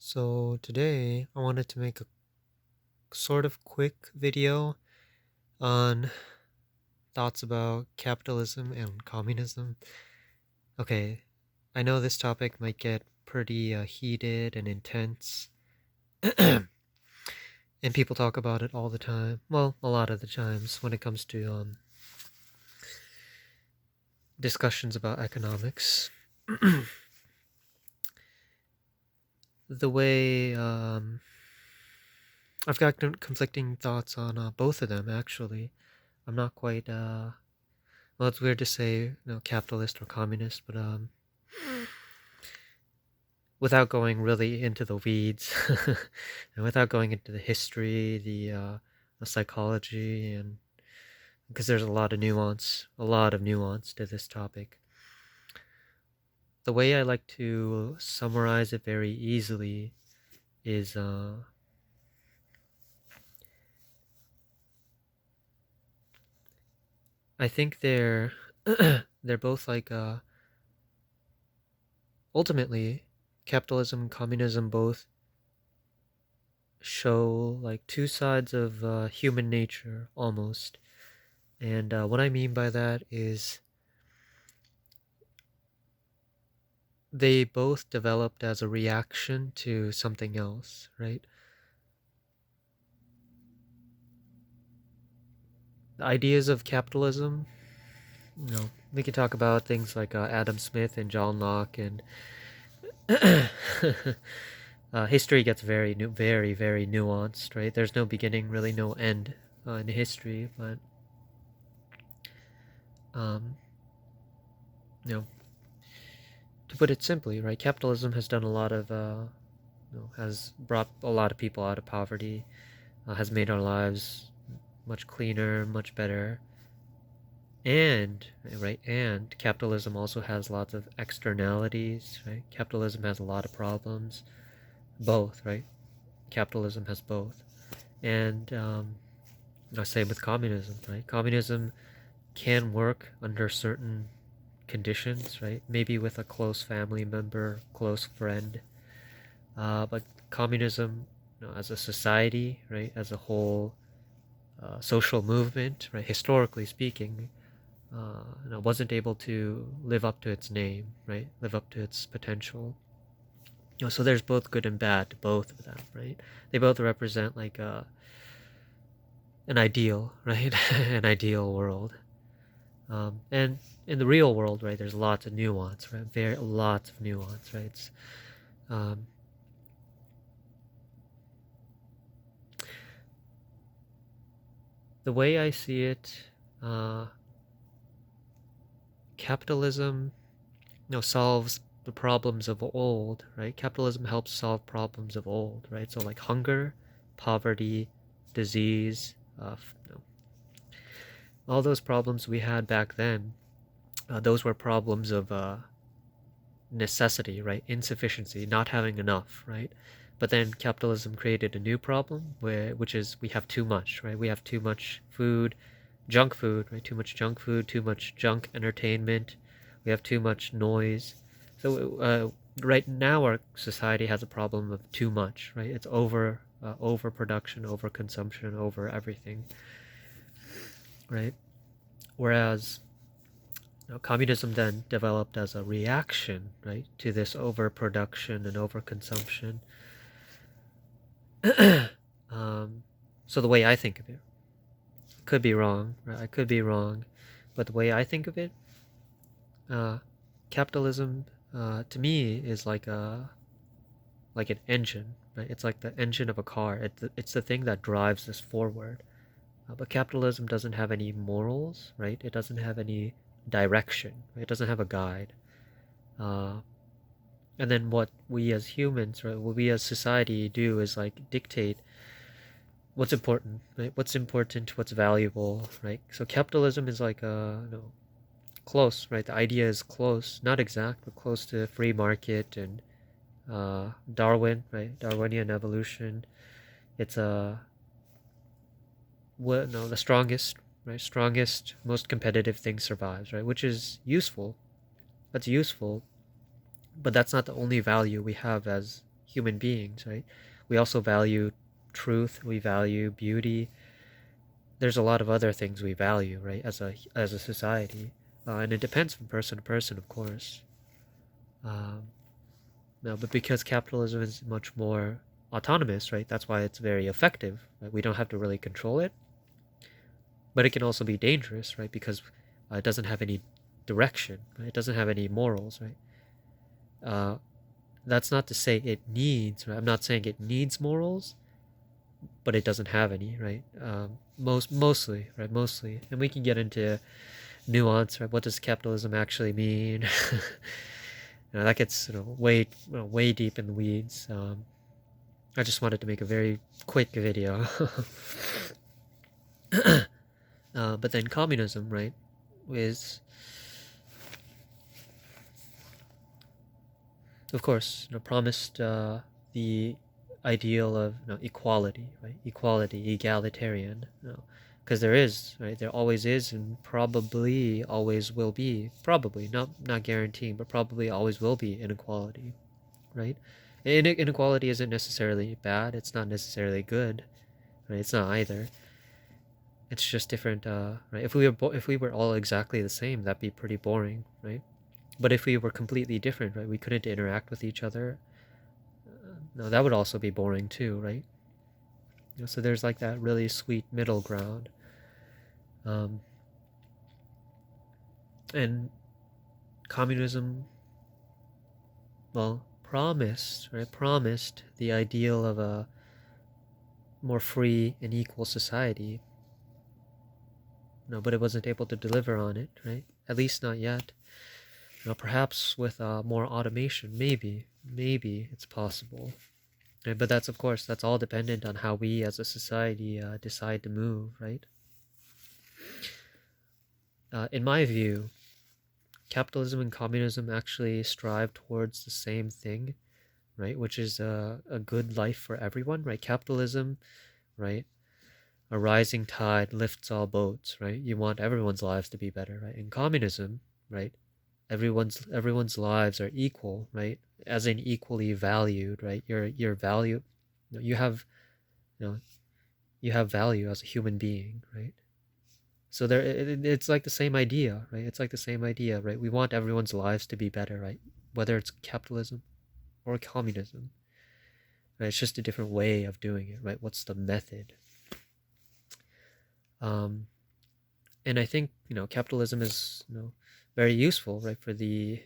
So today I wanted to make a sort of quick video on thoughts about capitalism and communism. Okay, I know this topic might get pretty heated and intense, and people talk about it all the time. Well, a lot of the times when it comes to discussions about economics. The way I've got conflicting thoughts on both of them actually. I'm not quite well, it's weird to say, capitalist or communist, but without going really into the weeds, and without going into the history, the psychology, and because there's a lot of nuance to this topic. The way I like to summarize it very easily is, I think they're they're both like ultimately capitalism and communism both show like two sides of human nature almost. And what I mean by that is they both developed as a reaction to something else, right? The ideas of capitalism, we can talk about things like Adam Smith and John Locke, and history gets very, very nuanced, right? There's no beginning, really no end in history, but um, you know, to put it simply, right? Capitalism has done a lot of, has brought a lot of people out of poverty, has made our lives much cleaner, much better, and right, and capitalism also has lots of externalities, right? Capitalism has a lot of problems, both, right? Capitalism has both, and same with communism, right? Communism can work under certain conditions, right? Maybe with a close family member, close friend. But communism, as a society, right, as a whole social movement, right, historically speaking, wasn't able to live up to its name, right, live up to its potential. So there's both good and bad to both of them, right? They both represent like an ideal, right, an ideal world. And in the real world, right, there's lots of nuance, right? Very lots of nuance, right? Um, the way I see it, uh, capitalism, solves the problems of old, right? Capitalism helps solve problems of old, right? So like hunger, poverty, disease, all those problems we had back then, those were problems of necessity, right? Insufficiency, not having enough, right? But then capitalism created a new problem which is we have too much, right? We have too much food, junk food, right? Too much junk food, too much junk entertainment. We have too much noise. So right now our society has a problem of too much, right? It's overproduction, overconsumption, over everything, right? Whereas communism then developed as a reaction, right, to this overproduction and overconsumption. So the way I think of it, could be wrong, right? I could be wrong, but the way I think of it, uh, capitalism, to me, is like an engine, right? It's like the engine of a car. It's the thing that drives us forward. But capitalism doesn't have any morals, right? It doesn't have any direction. Right? It doesn't have a guide. Uh, and then what we as humans, right, what we as society do is like dictate what's important, right? What's important, what's valuable, right? So capitalism is like close, right? The idea is close, not exact, but close to free market and Darwin, right? Darwinian evolution. It's the strongest, right? Strongest, most competitive thing survives, right? Which is useful. That's useful, but that's not the only value we have as human beings, right? We also value truth, we value beauty. There's a lot of other things we value, right, as a society, and it depends from person to person, of course. Um, no, but because capitalism is much more autonomous, right? That's why it's very effective. Right? We don't have to really control it, but it can also be dangerous, right? Because it doesn't have any direction, right? It doesn't have any morals, right? Uh, that's not to say it needs, right? I'm not saying it needs morals, but it doesn't have any, right? Mostly, right? Mostly, and we can get into nuance, right? What does capitalism actually mean? That gets way deep in the weeds. I just wanted to make a very quick video. But then communism, right, is, of course, promised the ideal of equality, right? Equality, egalitarian, because there is, right? There always is, and probably always will be. Probably not guaranteeing, but probably always will be inequality, right? Inequality isn't necessarily bad. It's not necessarily good, right? It's not either. It's just different, right? If we were all exactly the same, that'd be pretty boring, right? But if we were completely different, right, we couldn't interact with each other. No, that would also be boring too, right? So there's like that really sweet middle ground, um, and communism, well, promised, right? Promised the ideal of a more free and equal society. No, but it wasn't able to deliver on it, right? At least not yet. Perhaps with more automation, maybe it's possible. But that's, of course, that's all dependent on how we as a society decide to move, right? In my view, capitalism and communism actually strive towards the same thing, right? Which is a good life for everyone, right? Capitalism, right? A rising tide lifts all boats, right? You want everyone's lives to be better, right? In communism, right? Everyone's lives are equal, right? As in equally valued, right? Your value, you have, you know, you have value as a human being, right? So it's like the same idea, right? It's like the same idea, right? We want everyone's lives to be better, right? Whether it's capitalism or communism, right? It's just a different way of doing it, right? What's the method? And I think capitalism is very useful, right? For the